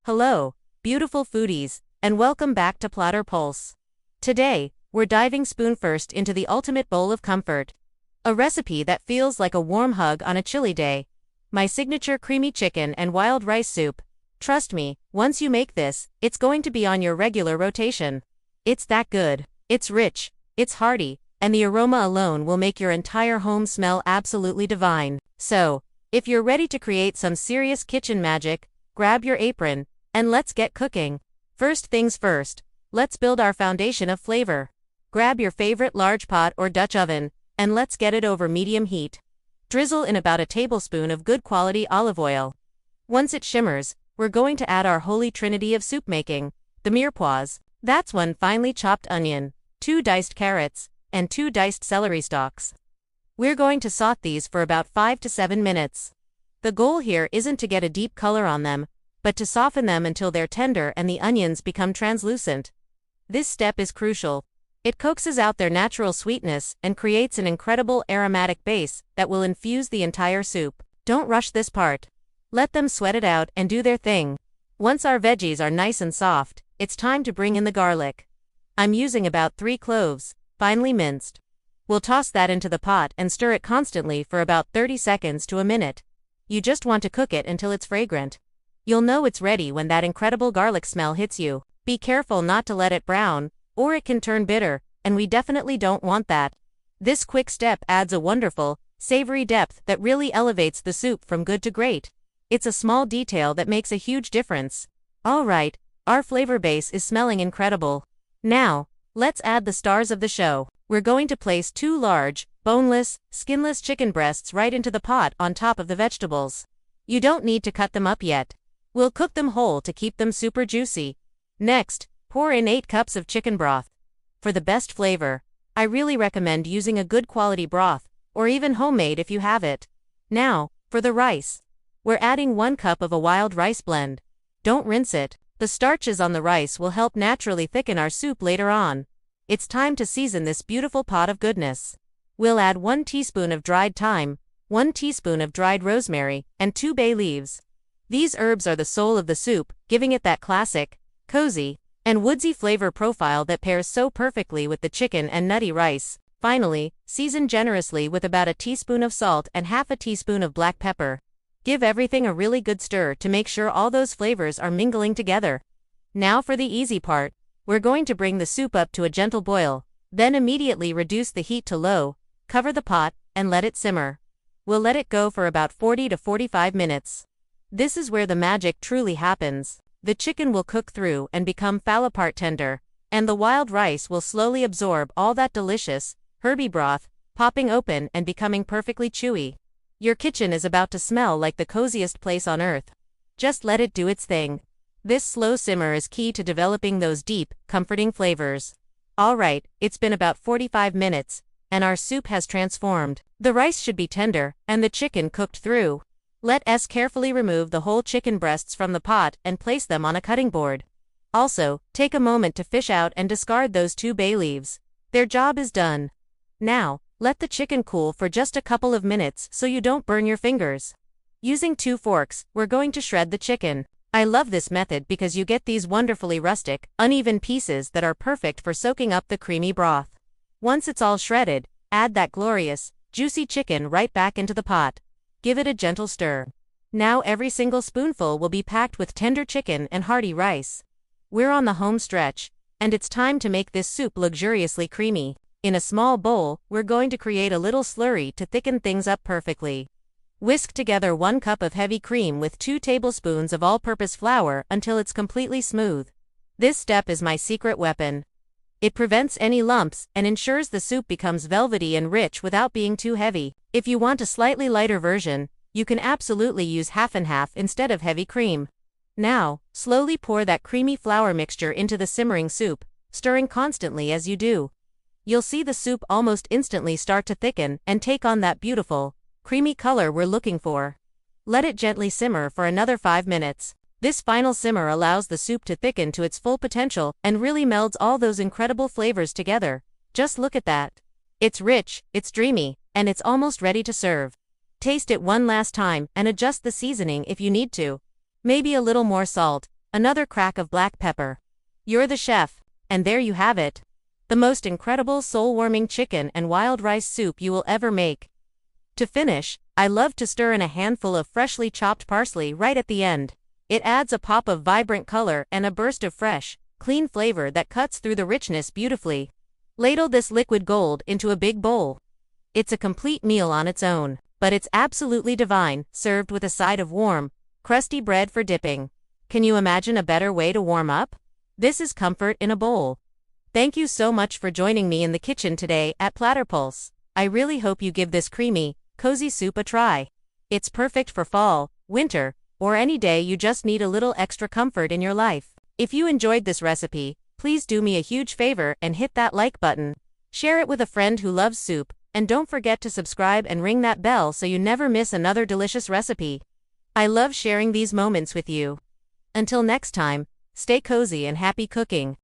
Hello, beautiful foodies, and welcome back to Platter Pulse. Today, we're diving spoon first into the ultimate bowl of comfort. A recipe that feels like a warm hug on a chilly day. My signature creamy chicken and wild rice soup. Trust me, once you make this, it's going to be on your regular rotation. It's that good. It's rich, it's hearty, and the aroma alone will make your entire home smell absolutely divine. So, if you're ready to create some serious kitchen magic, grab your apron, and let's get cooking. First things first, let's build our foundation of flavor. Grab your favorite large pot or Dutch oven, and let's get it over medium heat. Drizzle in about a tablespoon of good quality olive oil. Once it shimmers, we're going to add our holy trinity of soup making, the mirepoix. That's 1 finely chopped onion, 2 diced carrots, and 2 diced celery stalks. We're going to saute these for about 5 to 7 minutes. The goal here isn't to get a deep color on them, but to soften them until they're tender and the onions become translucent. This step is crucial. It coaxes out their natural sweetness and creates an incredible aromatic base that will infuse the entire soup. Don't rush this part. Let them sweat it out and do their thing. Once our veggies are nice and soft, it's time to bring in the garlic. I'm using about 3 cloves, finely minced. We'll toss that into the pot and stir it constantly for about 30 seconds to a minute. You just want to cook it until it's fragrant. You'll know it's ready when that incredible garlic smell hits you. Be careful not to let it brown, or it can turn bitter, and we definitely don't want that. This quick step adds a wonderful, savory depth that really elevates the soup from good to great. It's a small detail that makes a huge difference. Alright, our flavor base is smelling incredible. Now, let's add the stars of the show. We're going to place 2 large, boneless, skinless chicken breasts right into the pot on top of the vegetables. You don't need to cut them up yet. We'll cook them whole to keep them super juicy. Next, pour in 8 cups of chicken broth. For the best flavor, I really recommend using a good quality broth, or even homemade if you have it. Now, for the rice. We're adding 1 cup of a wild rice blend. Don't rinse it. The starches on the rice will help naturally thicken our soup later on. It's time to season this beautiful pot of goodness. We'll add 1 teaspoon of dried thyme, 1 teaspoon of dried rosemary, and 2 bay leaves. These herbs are the soul of the soup, giving it that classic, cozy, and woodsy flavor profile that pairs so perfectly with the chicken and nutty rice. Finally, season generously with about a teaspoon of salt and half a teaspoon of black pepper. Give everything a really good stir to make sure all those flavors are mingling together. Now for the easy part. We're going to bring the soup up to a gentle boil, then immediately reduce the heat to low, cover the pot, and let it simmer. We'll let it go for about 40 to 45 minutes. This is where the magic truly happens. The chicken will cook through and become fall-apart tender, and the wild rice will slowly absorb all that delicious, herby broth, popping open and becoming perfectly chewy. Your kitchen is about to smell like the coziest place on earth. Just let it do its thing. This slow simmer is key to developing those deep, comforting flavors. Alright, it's been about 45 minutes, and our soup has transformed. The rice should be tender, and the chicken cooked through. Let us carefully remove the whole chicken breasts from the pot and place them on a cutting board. Also, take a moment to fish out and discard those 2 bay leaves. Their job is done. Now, let the chicken cool for just a couple of minutes so you don't burn your fingers. Using 2 forks, we're going to shred the chicken. I love this method because you get these wonderfully rustic, uneven pieces that are perfect for soaking up the creamy broth. Once it's all shredded, add that glorious, juicy chicken right back into the pot. Give it a gentle stir. Now every single spoonful will be packed with tender chicken and hearty rice. We're on the home stretch, and it's time to make this soup luxuriously creamy. In a small bowl, we're going to create a little slurry to thicken things up perfectly. Whisk together 1 cup of heavy cream with 2 tablespoons of all-purpose flour until it's completely smooth. This step is my secret weapon. It prevents any lumps and ensures the soup becomes velvety and rich without being too heavy. If you want a slightly lighter version, you can absolutely use half and half instead of heavy cream. Now, slowly pour that creamy flour mixture into the simmering soup, stirring constantly as you do. You'll see the soup almost instantly start to thicken and take on that beautiful, creamy color we're looking for. Let it gently simmer for another 5 minutes. This final simmer allows the soup to thicken to its full potential and really melds all those incredible flavors together. Just look at that. It's rich, it's dreamy, and it's almost ready to serve. Taste it one last time and adjust the seasoning if you need to. Maybe a little more salt, another crack of black pepper. You're the chef, and there you have it. The most incredible soul-warming chicken and wild rice soup you will ever make. To finish, I love to stir in a handful of freshly chopped parsley right at the end. It adds a pop of vibrant color and a burst of fresh, clean flavor that cuts through the richness beautifully. Ladle this liquid gold into a big bowl. It's a complete meal on its own, but it's absolutely divine, served with a side of warm, crusty bread for dipping. Can you imagine a better way to warm up? This is comfort in a bowl. Thank you so much for joining me in the kitchen today at Platter Pulse. I really hope you give this creamy, cozy soup a try. It's perfect for fall, winter, or any day you just need a little extra comfort in your life. If you enjoyed this recipe, please do me a huge favor and hit that like button. Share it with a friend who loves soup, and don't forget to subscribe and ring that bell so you never miss another delicious recipe. I love sharing these moments with you. Until next time, stay cozy and happy cooking.